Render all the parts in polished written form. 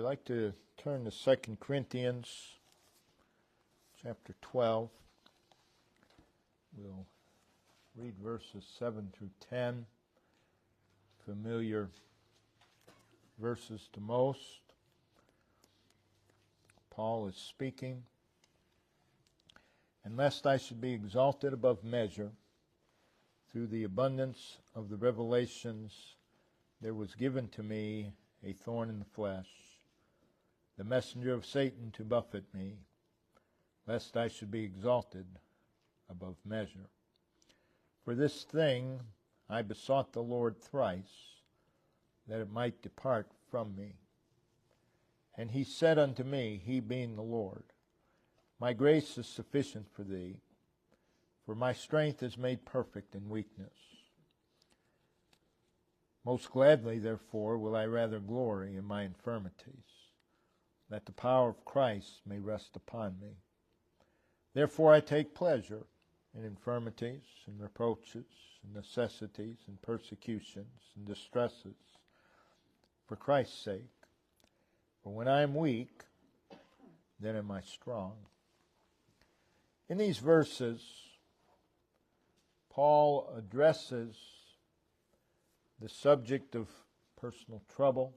like to turn to 2 Corinthians chapter 12. We'll read verses 7 through 10, familiar verses to most. Paul is speaking. And lest I should be exalted above measure, through the abundance of the revelations, there was given to me a thorn in the flesh, the messenger of Satan to buffet me, lest I should be exalted above measure. For this thing I besought the Lord thrice, that it might depart from me. And he said unto me, he being the Lord, My grace is sufficient for thee, for my strength is made perfect in weakness. Most gladly, therefore, will I rather glory in my infirmities, that the power of Christ may rest upon me. Therefore I take pleasure in infirmities, and reproaches, and necessities, and persecutions, and distresses, for Christ's sake. For when I am weak, then am I strong. In these verses, Paul addresses the subject of personal trouble,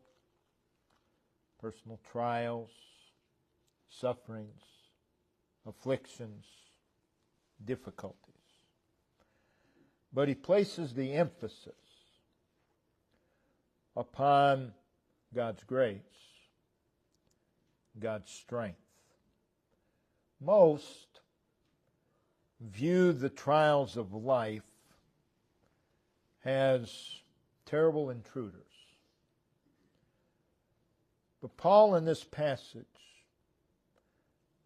personal trials, sufferings, afflictions, difficulties. But he places the emphasis upon God's grace, God's strength. Most view the trials of life as terrible intruders. But Paul in this passage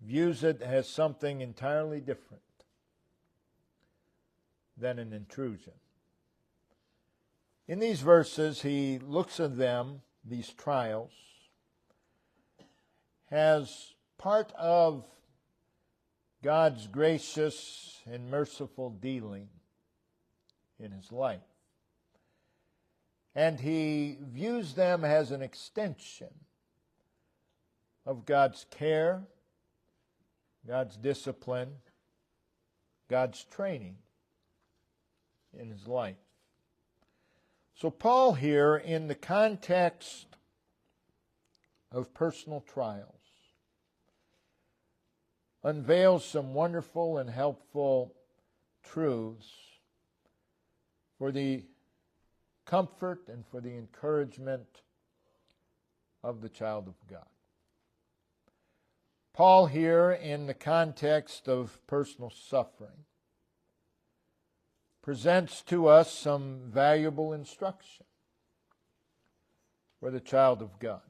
views it as something entirely different than an intrusion. In these verses, he looks at them, these trials, as part of God's gracious and merciful dealing in his life. And he views them as an extension of God's care, God's discipline, God's training in his life. So Paul here, in the context of personal trials, unveils some wonderful and helpful truths for the comfort and for the encouragement of the child of God. Paul here, in the context of personal suffering, presents to us some valuable instruction for the child of God.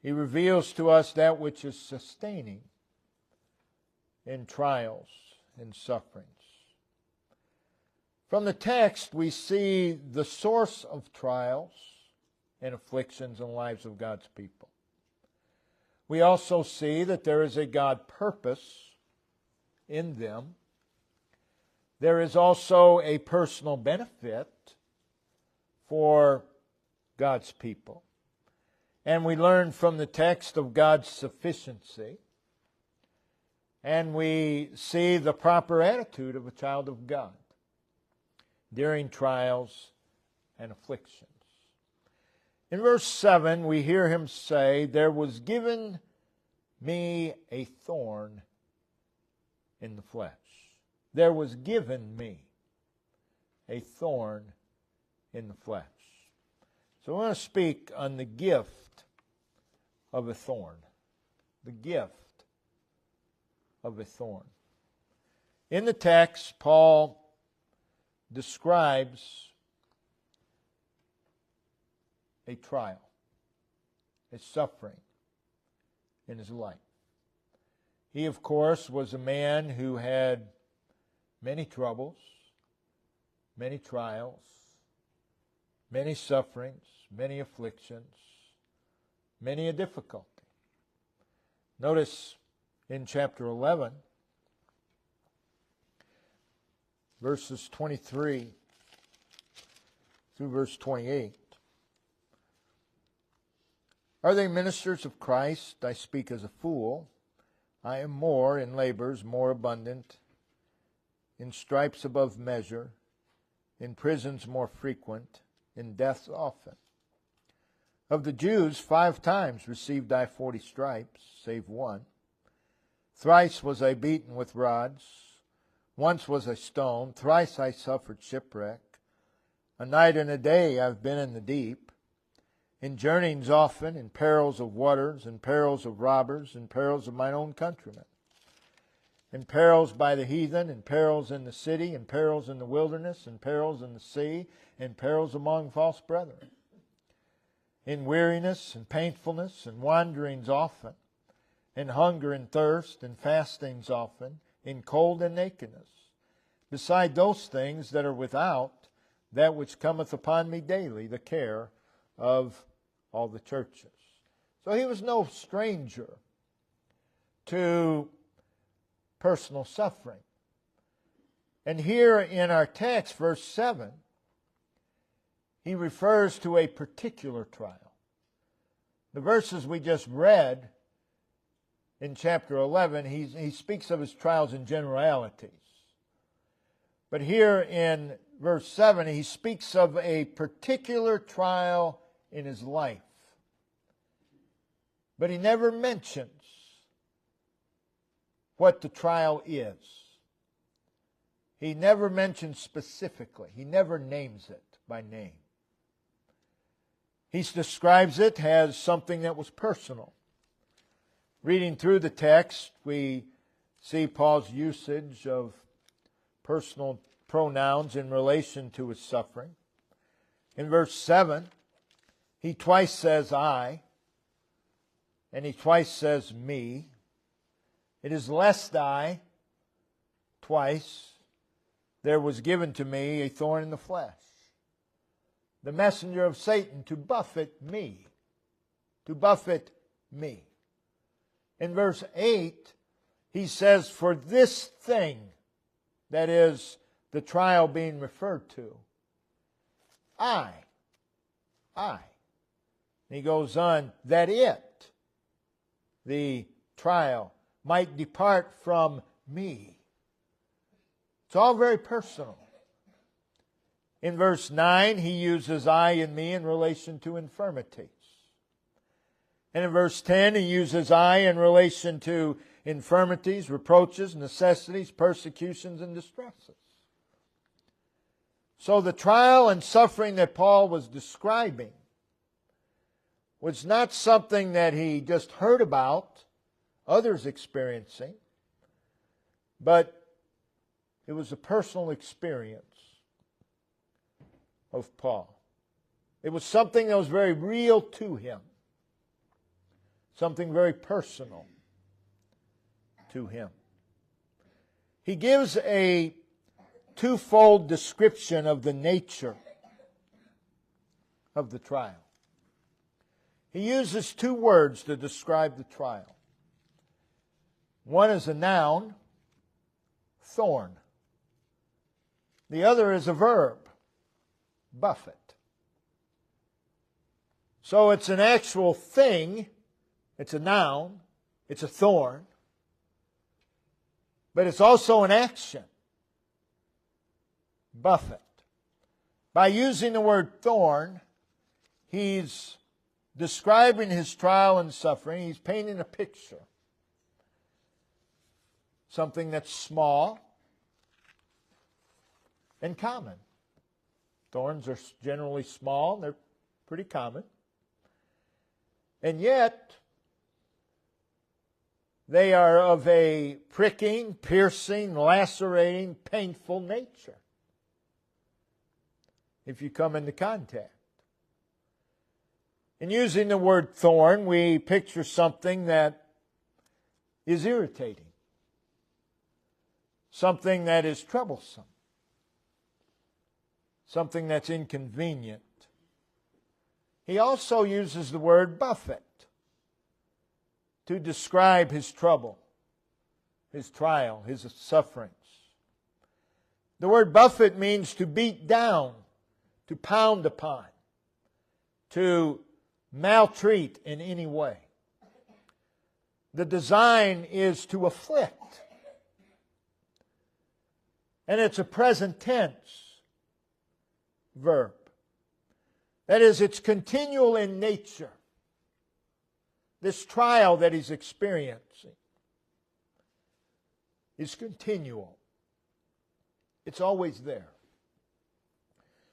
He reveals to us that which is sustaining in trials and sufferings. From the text, we see the source of trials and afflictions in the lives of God's people. We also see that there is a God purpose in them. There is also a personal benefit for God's people. And we learn from the text of God's sufficiency. And we see the proper attitude of a child of God during trials and afflictions. In verse 7, we hear him say, There was given me a thorn in the flesh. There was given me a thorn in the flesh. So I want to speak on the gift of a thorn. The gift of a thorn. In the text, Paul describes a trial, a suffering in his life. He, of course, was a man who had many troubles, many trials, many sufferings, many afflictions, many a difficulty. Notice in chapter 11, verses 23 through verse 28, Are they ministers of Christ? I speak as a fool. I am more in labors, more abundant, in stripes above measure, in prisons more frequent, in deaths often. Of the Jews 5 times received I 40 stripes, save one. Thrice was I beaten with rods, once was I stoned, thrice I suffered shipwreck. A night and a day I've been in the deep, in journeyings often, in perils of waters, in perils of robbers, in perils of mine own countrymen, in perils by the heathen, in perils in the city, in perils in the wilderness, in perils in the sea, in perils among false brethren, in weariness and painfulness, and wanderings often, in hunger and thirst, and fastings often, in cold and nakedness, beside those things that are without, that which cometh upon me daily, the care of all the churches. So he was no stranger to personal suffering. And here in our text, verse 7, he refers to a particular trial. The verses we just read in chapter 11, he speaks of his trials in generalities. But here in verse 7, he speaks of a particular trial in his life. But he never mentions what the trial is. He never mentions specifically. He never names it by name. He describes it as something that was personal. Reading through the text, we see Paul's usage of personal pronouns in relation to his suffering. In verse 7, he twice says I, and he twice says me. It is lest I, twice, there was given to me a thorn in the flesh, the messenger of Satan to buffet me, to buffet me. In verse 8, he says, for this thing, that is, the trial being referred to, I. And he goes on, that it, the trial, might depart from me. It's all very personal. In verse 9, he uses I and me in relation to infirmities. And in verse 10, he uses I in relation to infirmities, reproaches, necessities, persecutions, and distresses. So the trial and suffering that Paul was describing was not something that he just heard about others experiencing, but it was a personal experience of Paul. It was something that was very real to him, something very personal to him. He gives a twofold description of the nature of the trial. He uses 2 words to describe the trial. One is a noun, thorn. The other is a verb, buffet. So it's an actual thing, it's a noun, it's a thorn, but it's also an action, buffet. By using the word thorn, he's describing his trial and suffering. He's painting a picture. Something that's small and common. Thorns are generally small. They're pretty common. And yet, they are of a pricking, piercing, lacerating, painful nature if you come into contact. In using the word thorn, we picture something that is irritating, something that is troublesome, something that's inconvenient. He also uses the word buffet to describe his trouble, his trial, his sufferings. The word buffet means to beat down, to pound upon, to maltreat in any way. The design is to afflict. And it's a present tense verb. That is, it's continual in nature. This trial that he's experiencing is continual. It's always there.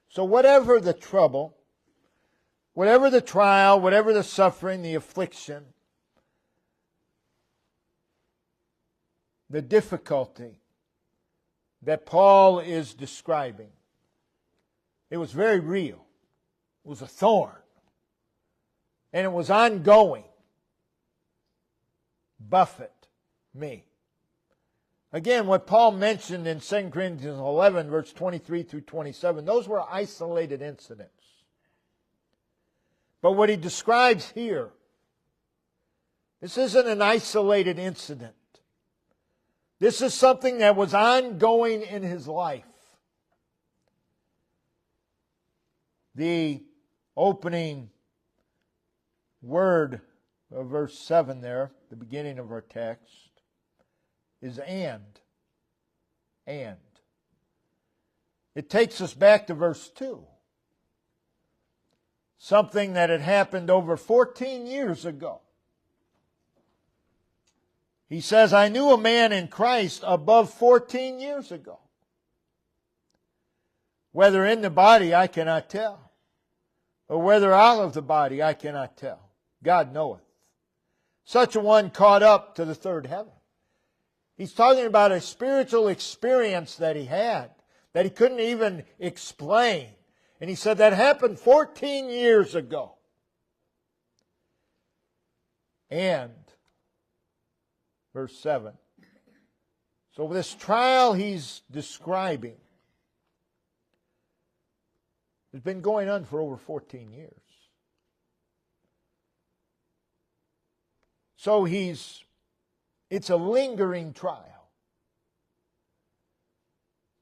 So whatever the trouble, whatever the trial, whatever the suffering, the affliction, the difficulty that Paul is describing, it was very real. It was a thorn. And it was ongoing. Buffet me. Again, what Paul mentioned in 2 Corinthians 11, verse 23 through 27, those were isolated incidents. But what he describes here, this isn't an isolated incident. This is something that was ongoing in his life. The opening word of verse 7 there, the beginning of our text, is and. And. It takes us back to verse 2. Something that had happened over 14 years ago. He says, I knew a man in Christ above 14 years ago. Whether in the body, I cannot tell. Or whether out of the body, I cannot tell. God knoweth. Such a one caught up to the third heaven. He's talking about a spiritual experience that he had, that he couldn't even explain. And he said that happened 14 years ago. And, verse 7. So this trial he's describing has been going on for over 14 years. So it's a lingering trial.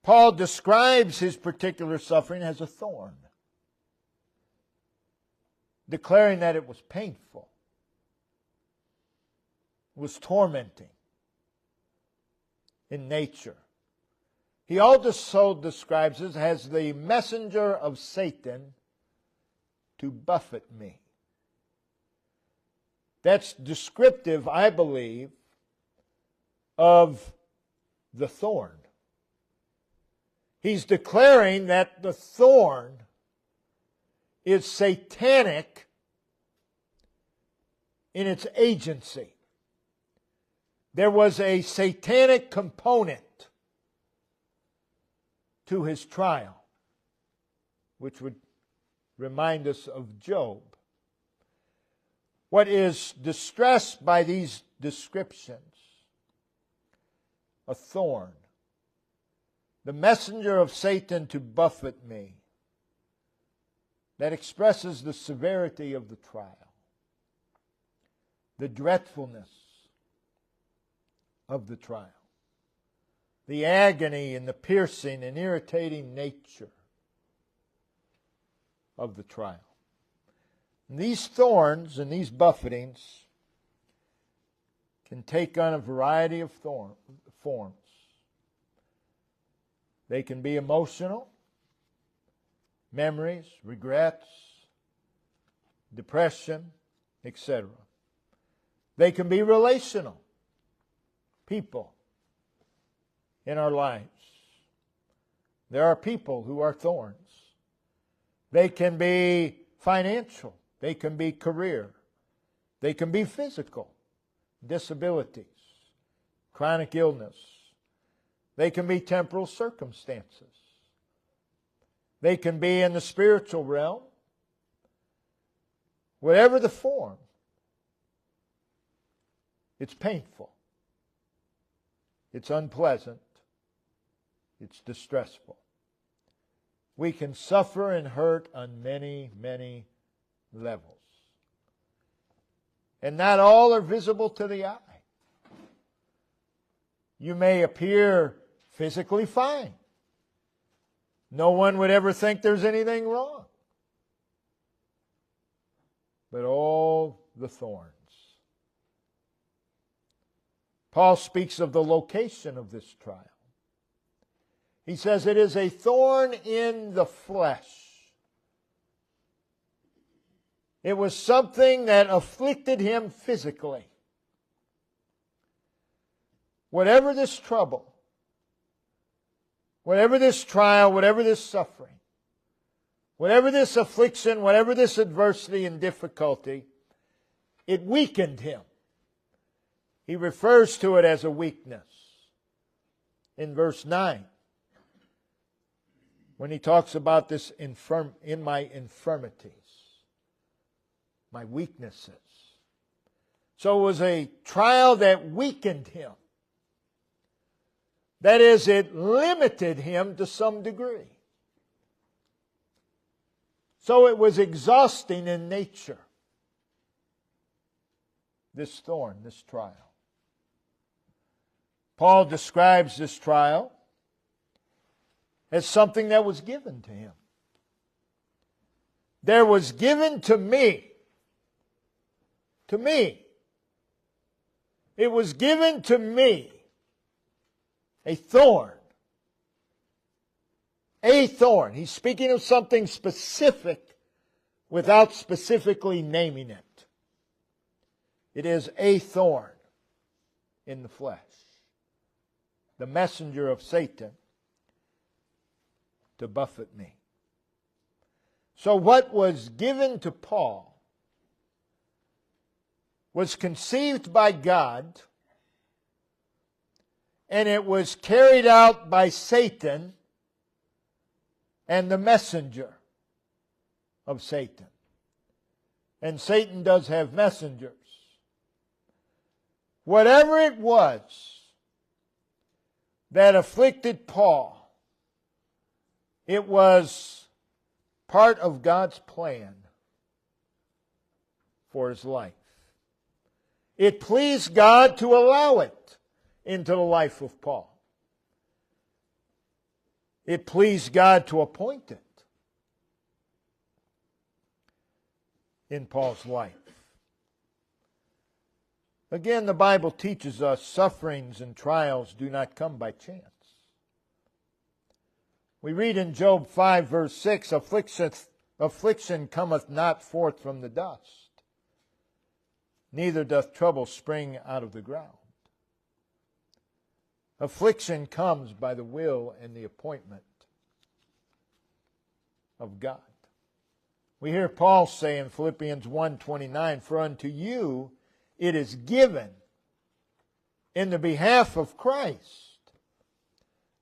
Paul describes his particular suffering as a thorn, declaring that it was painful, it was tormenting in nature. He also describes it as the messenger of Satan to buffet me. That's descriptive, I believe, of the thorn. He's declaring that the thorn is satanic in its agency. There was a satanic component to his trial, which would remind us of Job. What is distressed by these descriptions? A thorn. The messenger of Satan to buffet me. That expresses the severity of the trial. The dreadfulness of the trial. The agony and the piercing and irritating nature of the trial. And these thorns and these buffetings can take on a variety of forms. They can be emotional, memories, regrets, depression, etc. They can be relational, people in our lives. There are people who are thorns. They can be financial. They can be career. They can be physical, disabilities, chronic illness. They can be temporal circumstances. They can be in the spiritual realm. Whatever the form, it's painful. It's unpleasant. It's distressful. We can suffer and hurt on many, many levels. And not all are visible to the eye. You may appear physically fine. No one would ever think there's anything wrong. but all the thorns. Paul speaks of the location of this trial. He says it is a thorn in the flesh. It was something that afflicted him physically. Whatever this trouble, whatever this trial, whatever this suffering, whatever this affliction, whatever this adversity and difficulty, it weakened him. He refers to it as a weakness in verse 9 when he talks about this in my infirmities, my weaknesses. So it was a trial that weakened him. That is, it limited him to some degree. So it was exhausting in nature, this thorn, this trial. Paul describes this trial as something that was given to him. There was given to me. It was given to me a thorn. A thorn. He's speaking of something specific without specifically naming it. It is a thorn in the flesh. The messenger of Satan to buffet me. So what was given to Paul was conceived by God, and it was carried out by Satan and the messenger of Satan. And Satan does have messengers. Whatever it was that afflicted Paul, it was part of God's plan for his life. It pleased God to allow it into the life of Paul. It pleased God to appoint it in Paul's life. Again, the Bible teaches us sufferings and trials do not come by chance. We read in Job 5 verse 6, affliction cometh not forth from the dust, neither doth trouble spring out of the ground. Affliction comes by the will and the appointment of God. We hear Paul say in Philippians 1:29, for unto you it is given in the behalf of Christ,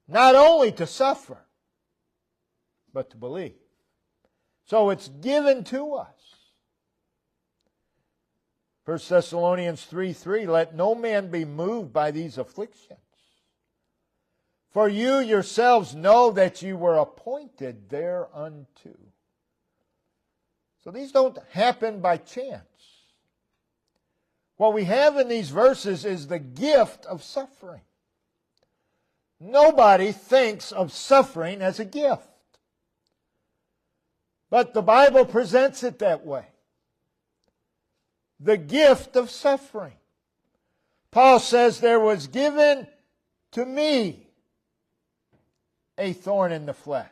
not only to suffer, but to believe. So it's given to us. 1 Thessalonians 3:3, let no man be moved by these afflictions. For you yourselves know that you were appointed thereunto. So these don't happen by chance. What we have in these verses is the gift of suffering. Nobody thinks of suffering as a gift. But the Bible presents it that way. The gift of suffering. Paul says there was given to me a thorn in the flesh,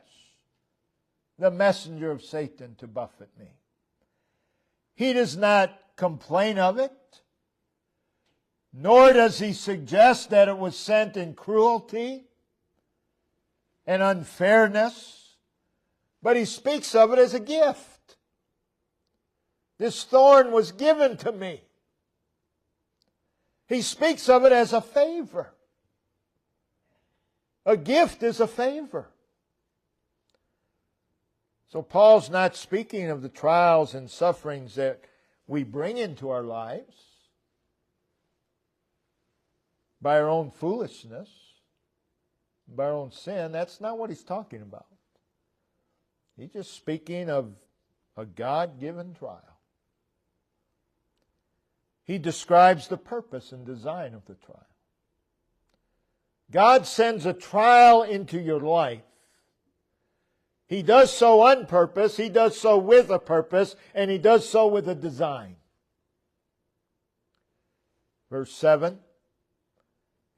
the messenger of Satan to buffet me. He does not complain of it, nor does he suggest that it was sent in cruelty and unfairness, but he speaks of it as a gift. This thorn was given to me. He speaks of it as a favor. A gift is a favor. So Paul's not speaking of the trials and sufferings that we bring into our lives by our own foolishness, by our own sin. That's not what he's talking about. He's just speaking of a God-given trial. He describes the purpose and design of the trial. God sends a trial into your life He does so on purpose, He does so with a purpose, and He does so with a design. Verse 7,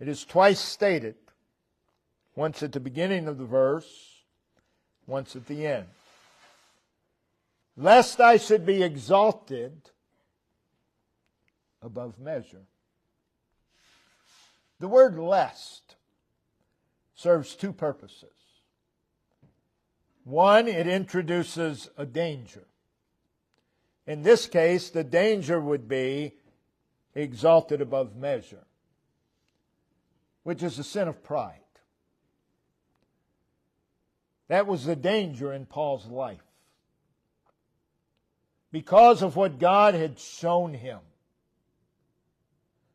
it is twice stated, once at the beginning of the verse, once at the end. Lest I should be exalted above measure. The word lest serves two purposes. One, it introduces a danger. In this case, the danger would be exalted above measure, which is the sin of pride. That was the danger in Paul's life. Because of what God had shown him,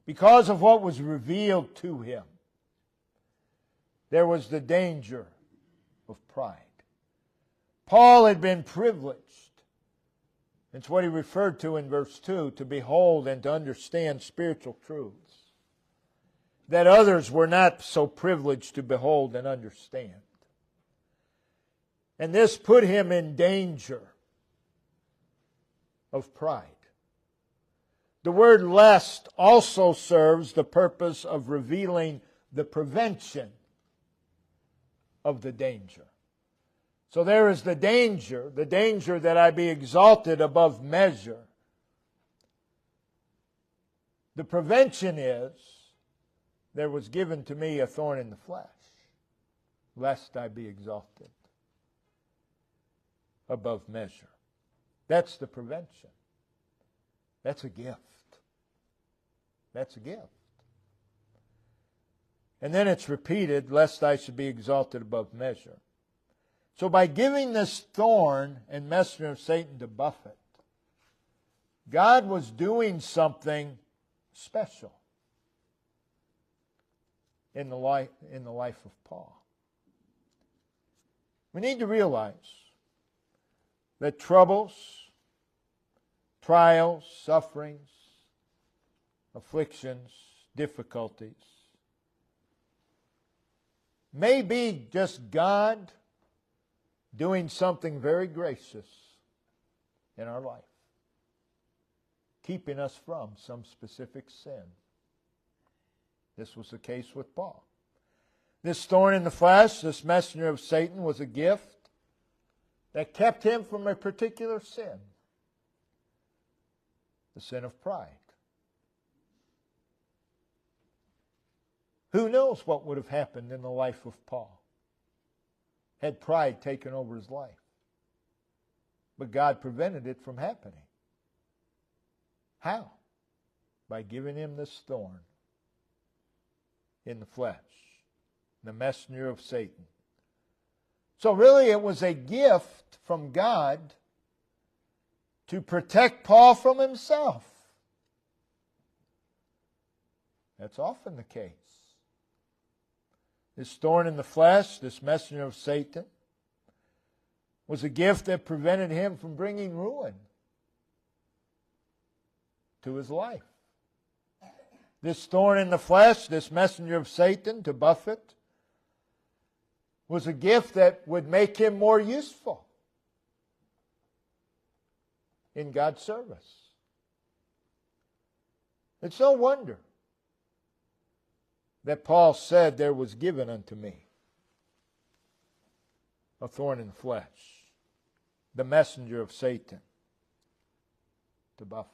because of what was revealed to him, there was the danger of pride. Paul had been privileged. It's what he referred to in verse 2, to behold and to understand spiritual truths that others were not so privileged to behold and understand. And this put him in danger of pride. The word lest also serves the purpose of revealing the prevention of the danger. So there is the danger that I be exalted above measure. The prevention is, there was given to me a thorn in the flesh, lest I be exalted above measure. That's the prevention. That's a gift. That's a gift. And then it's repeated, lest I should be exalted above measure. So by giving this thorn and messenger of Satan to buffet, God was doing something special in the life of Paul. We need to realize that troubles, trials, sufferings, afflictions, difficulties may be just God doing something very gracious in our life, keeping us from some specific sin. This was the case with Paul. This thorn in the flesh, this messenger of Satan, was a gift that kept him from a particular sin, the sin of pride. Who knows what would have happened in the life of Paul had pride taken over his life. But God prevented it from happening. How? By giving him this thorn in the flesh, the messenger of Satan. So really it was a gift from God to protect Paul from himself. That's often the case. This thorn in the flesh, this messenger of Satan, was a gift that prevented him from bringing ruin to his life. This thorn in the flesh, this messenger of Satan to buffet, was a gift that would make him more useful in God's service. It's no wonder that Paul said, there was given unto me a thorn in the flesh, the messenger of Satan to buffet.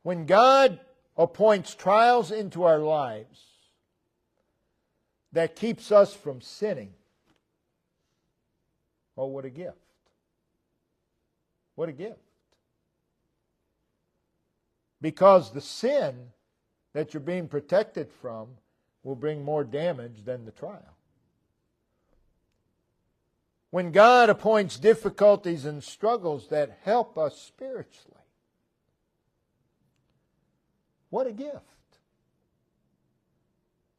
When God appoints trials into our lives that keeps us from sinning, oh, what a gift. What a gift. Because the sin that you're being protected from will bring more damage than the trial. When God appoints difficulties and struggles that help us spiritually, what a gift.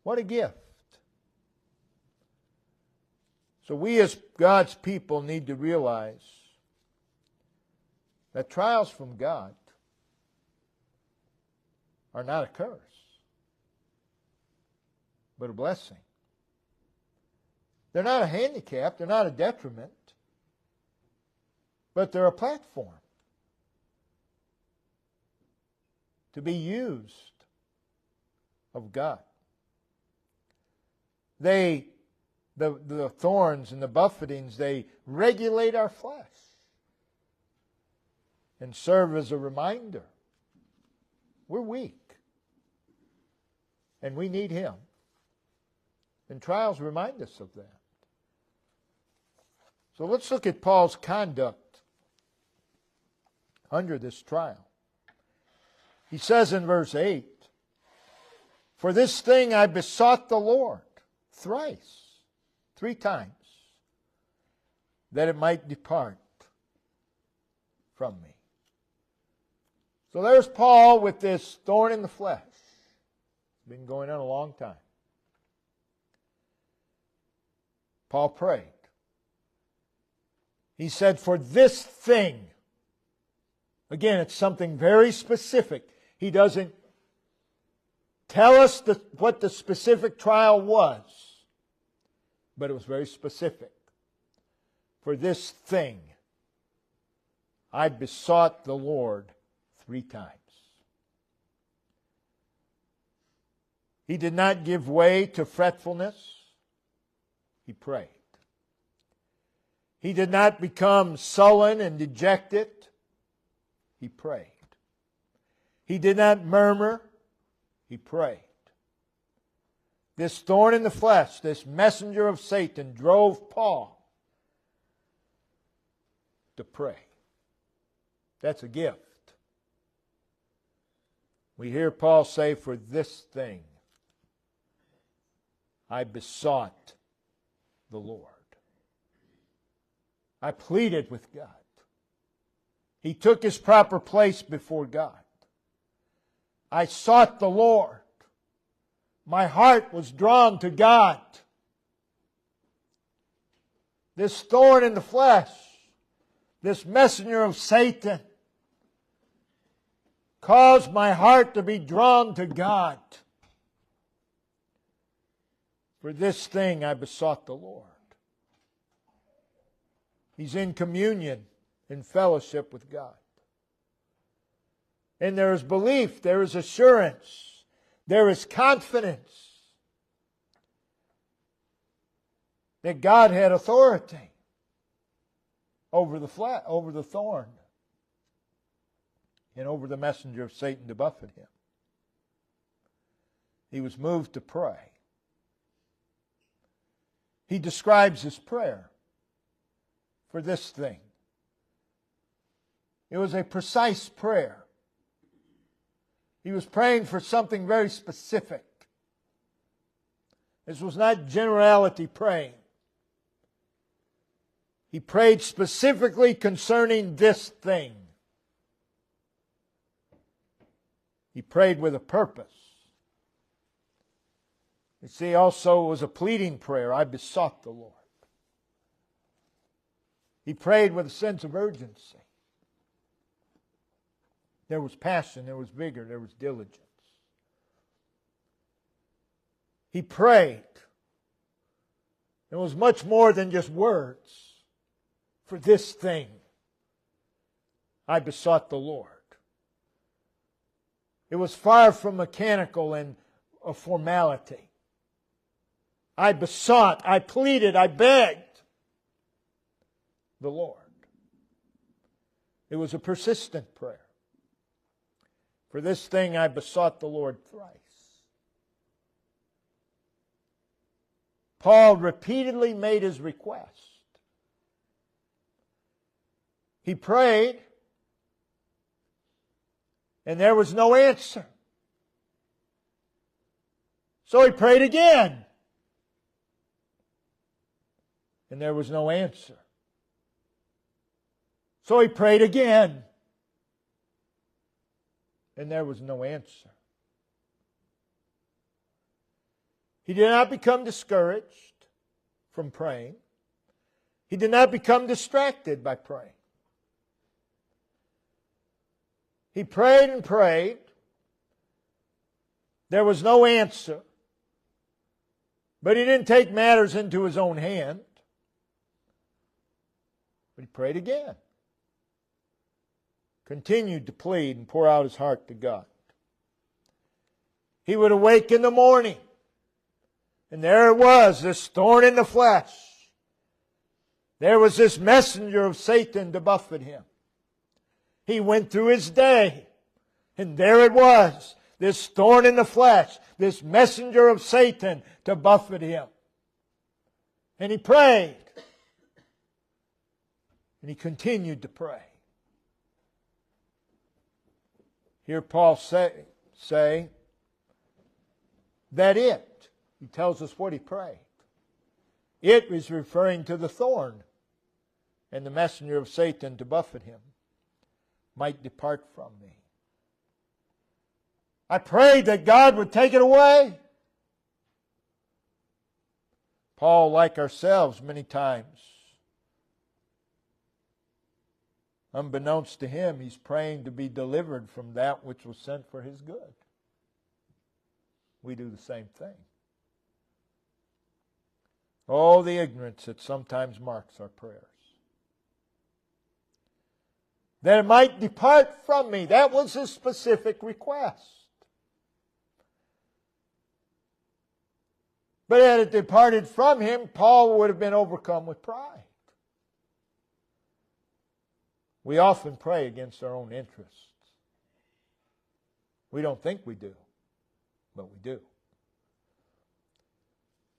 What a gift. So we as God's people need to realize that trials from God are not a curse, but a blessing. They're not a handicap. They're not a detriment. But they're a platform to be used of God. The thorns and the buffetings, they regulate our flesh and serve as a reminder. We're weak. And we need Him. And trials remind us of that. So let's look at Paul's conduct under this trial. He says in verse 8, "For this thing I besought the Lord thrice," 3 times, "that it might depart from me." So there's Paul with this thorn in the flesh. It's been going on a long time. Paul prayed. He said, "For this thing," again, it's something very specific. He doesn't tell us what the specific trial was, but it was very specific. "For this thing, I besought the Lord 3 times. He did not give way to fretfulness. He prayed. He did not become sullen and dejected. He prayed. He did not murmur. He prayed. This thorn in the flesh, this messenger of Satan, drove Paul to pray. That's a gift. We hear Paul say, "For this thing I besought the Lord." I pleaded with God. He took His proper place before God. I sought the Lord. My heart was drawn to God. This thorn in the flesh, this messenger of Satan, caused my heart to be drawn to God. For this thing I besought the Lord. He's in communion, in fellowship with God. And there is belief, there is assurance, there is confidence that God had authority over the thorn and over the messenger of Satan to buffet him. He was moved to pray. He describes his prayer for this thing. It was a precise prayer. He was praying for something very specific. This was not generality praying. He prayed specifically concerning this thing. He prayed with a purpose. You see, also it was a pleading prayer. I besought the Lord. He prayed with a sense of urgency. There was passion, there was vigor, there was diligence. He prayed. It was much more than just words. For this thing, I besought the Lord. It was far from mechanical and a formality. I besought, I pleaded, I begged the Lord. It was a persistent prayer. For this thing I besought the Lord thrice. Paul repeatedly made his request. He prayed, and there was no answer. So he prayed again, and there was no answer. So he prayed again, and there was no answer. He did not become discouraged from praying. He did not become distracted by praying. He prayed and prayed. There was no answer. But he didn't take matters into his own hand. But he prayed again. Continued to plead and pour out his heart to God. He would awake in the morning. And there it was, this thorn in the flesh. There was this messenger of Satan to buffet him. He went through his day. And there it was, this thorn in the flesh, this messenger of Satan to buffet him. And he prayed. And he continued to pray. Here Paul say that he tells us what he prayed. It is referring to the thorn and the messenger of Satan to buffet him might depart from me. I prayed that God would take it away. Paul, like ourselves, many times, unbeknownst to him, he's praying to be delivered from that which was sent for his good. We do the same thing. Oh, the ignorance that sometimes marks our prayers. That it might depart from me. That was his specific request. But had it departed from him, Paul would have been overcome with pride. We often pray against our own interests. We don't think we do, but we do.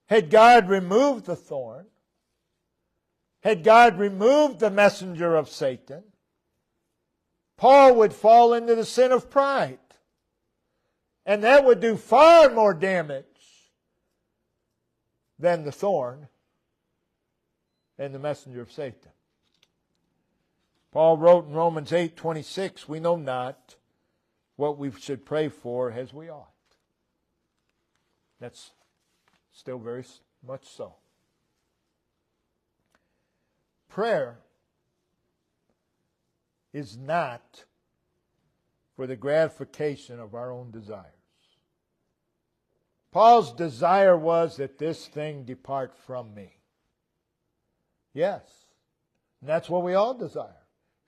Had God removed the thorn, had God removed the messenger of Satan, Paul would fall into the sin of pride. And that would do far more damage than the thorn and the messenger of Satan. Paul wrote in Romans 8:26, we know not what we should pray for as we ought. That's still very much so. Prayer is not for the gratification of our own desires. Paul's desire was that this thing depart from me. Yes, and that's what we all desire.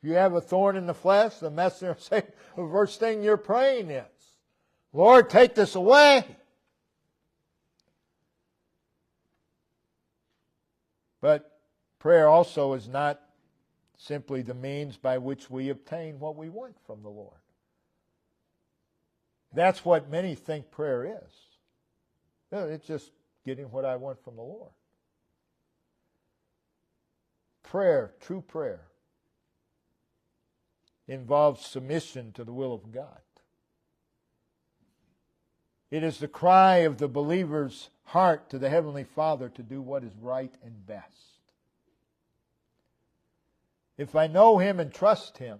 If you have a thorn in the flesh, the messenger say the first thing you're praying is, Lord, take this away. But prayer also is not simply the means by which we obtain what we want from the Lord. That's what many think prayer is. It's just getting what I want from the Lord. Prayer, true prayer, involves submission to the will of God. It is the cry of the believer's heart to the Heavenly Father to do what is right and best. If I know Him and trust Him,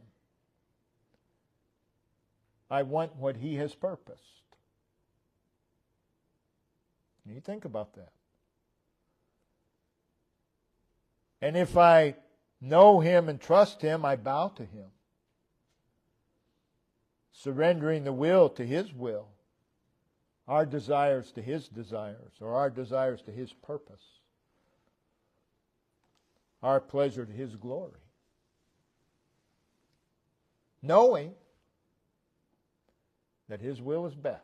I want what He has purposed. You think about that. And if I know Him and trust Him, I bow to Him, surrendering the will to His will, our desires to His desires, or our desires to His purpose, our pleasure to His glory. Knowing that His will is best.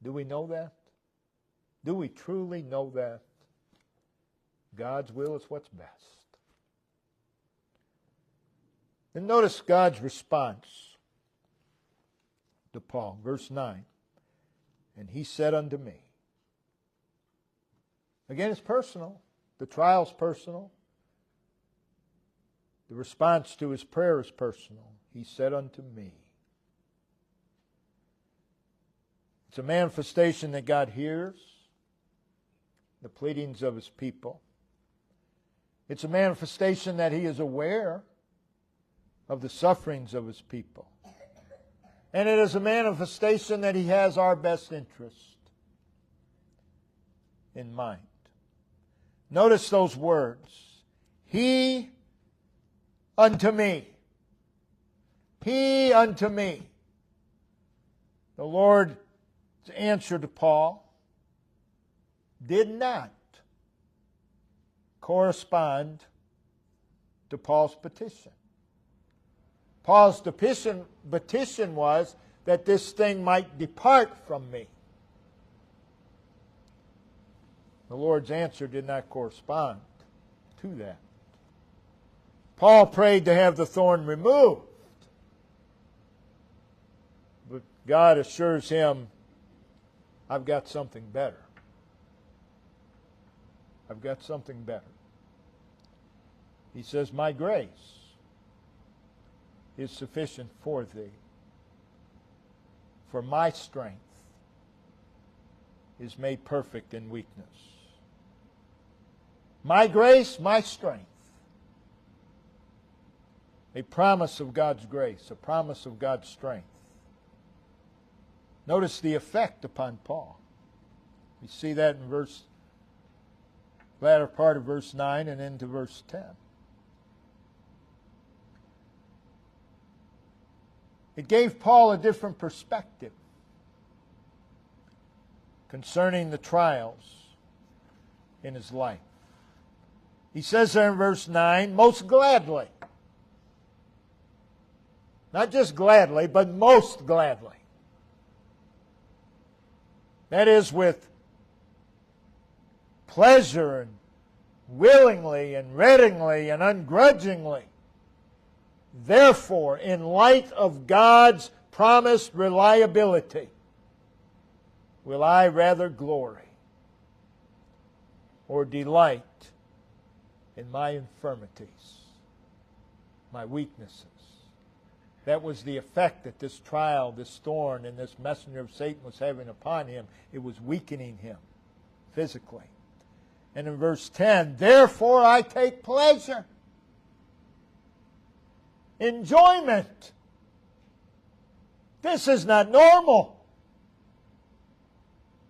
Do we know that? Do we truly know that? God's will is what's best. And notice God's response to Paul, verse 9. And he said unto me. Again, it's personal. The trial's personal. The response to his prayer is personal. He said unto me. It's a manifestation that God hears the pleadings of His people. It's a manifestation that He is aware of the sufferings of His people. And it is a manifestation that He has our best interest in mind. Notice those words. He unto me. He unto me. The Lord's answer to Paul did not correspond to Paul's petition. Paul's petition was that this thing might depart from me. The Lord's answer did not correspond to that. Paul prayed to have the thorn removed, but God assures him, I've got something better. I've got something better. He says, my grace is sufficient for thee, for my strength is made perfect in weakness. My grace, my strength. A promise of God's grace, a promise of God's strength. Notice the effect upon Paul. We see that in latter part of verse 9 and into verse 10. It gave Paul a different perspective concerning the trials in his life. He says there in verse 9, most gladly. Not just gladly, but most gladly. That is, with pleasure and willingly and readily and ungrudgingly. Therefore, in light of God's promised reliability, will I rather glory or delight in my infirmities, my weaknesses. That was the effect that this trial, this thorn, and this messenger of Satan was having upon him. It was weakening him physically. And in verse 10, therefore I take pleasure, enjoyment. This is not normal.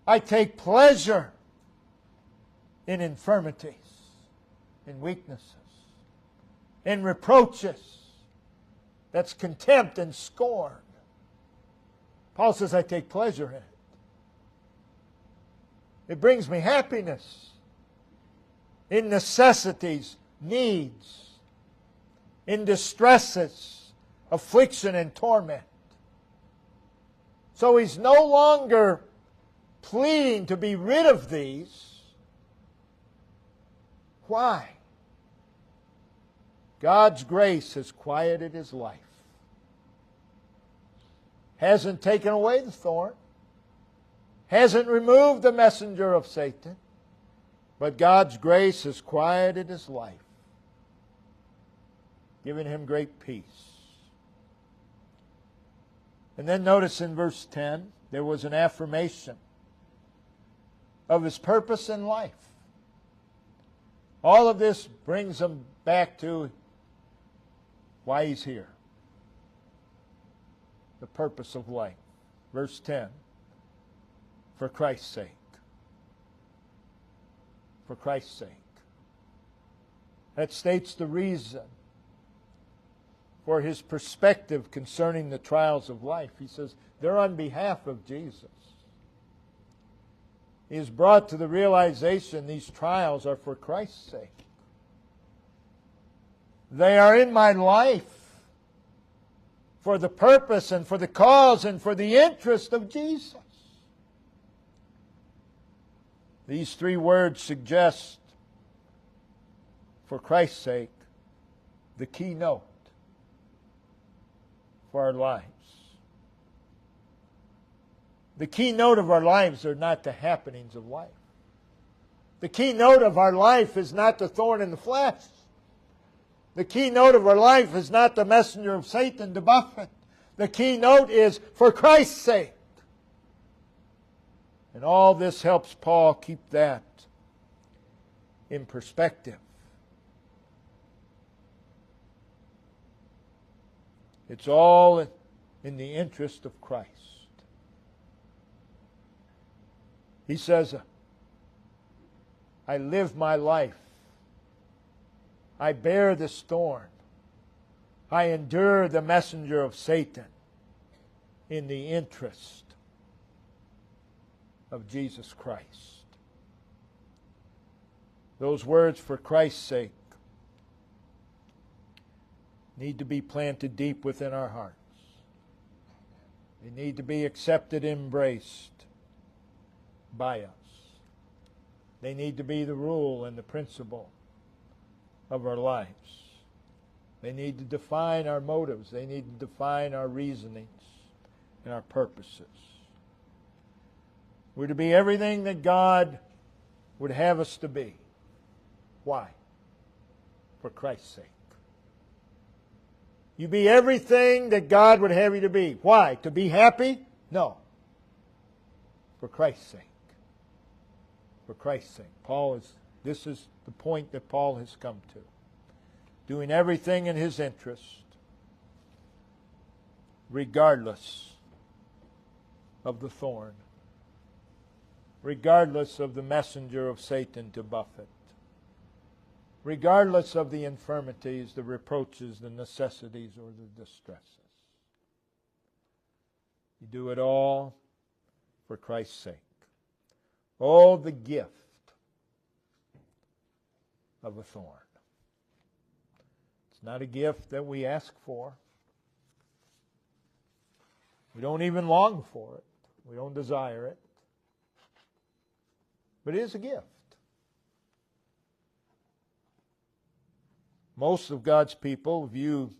I take pleasure in infirmities, in weaknesses, in reproaches. That's contempt and scorn. Paul says, I take pleasure in it. It brings me happiness in necessities, needs, in distresses, affliction, and torment. So he's no longer pleading to be rid of these. Why? God's grace has quieted his life. Hasn't taken away the thorn. Hasn't removed the messenger of Satan. But God's grace has quieted his life, giving him great peace. And then notice in verse 10, there was an affirmation of his purpose in life. All of this brings him back to why he's here. The purpose of life. Verse 10. For Christ's sake. For Christ's sake. That states the reason for his perspective concerning the trials of life. He says, they're on behalf of Jesus. He is brought to the realization these trials are for Christ's sake. They are in my life for the purpose and for the cause and for the interest of Jesus. These three words suggest, for Christ's sake, the keynote for our lives. The keynote of our lives are not the happenings of life. The keynote of our life is not the thorn in the flesh. The keynote of our life is not the messenger of Satan to buffet. The keynote is for Christ's sake. And all this helps Paul keep that in perspective. It's all in the interest of Christ. He says, I live my life. I bear this thorn. I endure the messenger of Satan in the interest of Jesus Christ. Those words, for Christ's sake, need to be planted deep within our hearts. They need to be accepted, embraced by us. They need to be the rule and the principle of our lives. They need to define our motives. They need to define our reasonings and our purposes. We're to be everything that God would have us to be. Why? For Christ's sake. You be everything that God would have you to be. Why? To be happy? No. For Christ's sake. For Christ's sake. This is the point that Paul has come to. Doing everything in his interest, regardless of the thorn, regardless of the messenger of Satan to buffet, regardless of the infirmities, the reproaches, the necessities, or the distresses. You do it all for Christ's sake. Oh, the gift of a thorn. It's not a gift that we ask for. We don't even long for it. We don't desire it. But it is a gift. Most of God's people view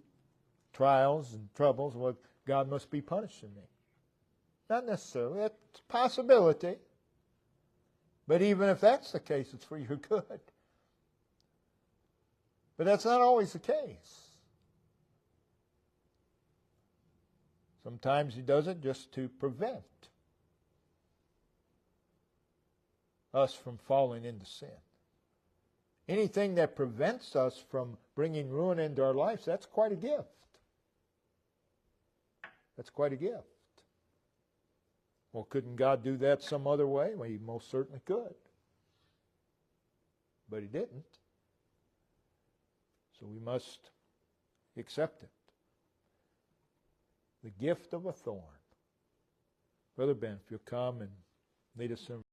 trials and troubles, well, God must be punishing me. Not necessarily. That's a possibility. But even if that's the case, it's for your good. But that's not always the case. Sometimes He does it just to prevent us from falling into sin. Anything that prevents us from bringing ruin into our lives, that's quite a gift. That's quite a gift. Well, couldn't God do that some other way? Well, He most certainly could. But He didn't. So we must accept it. The gift of a thorn. Brother Ben, if you'll come and lead us in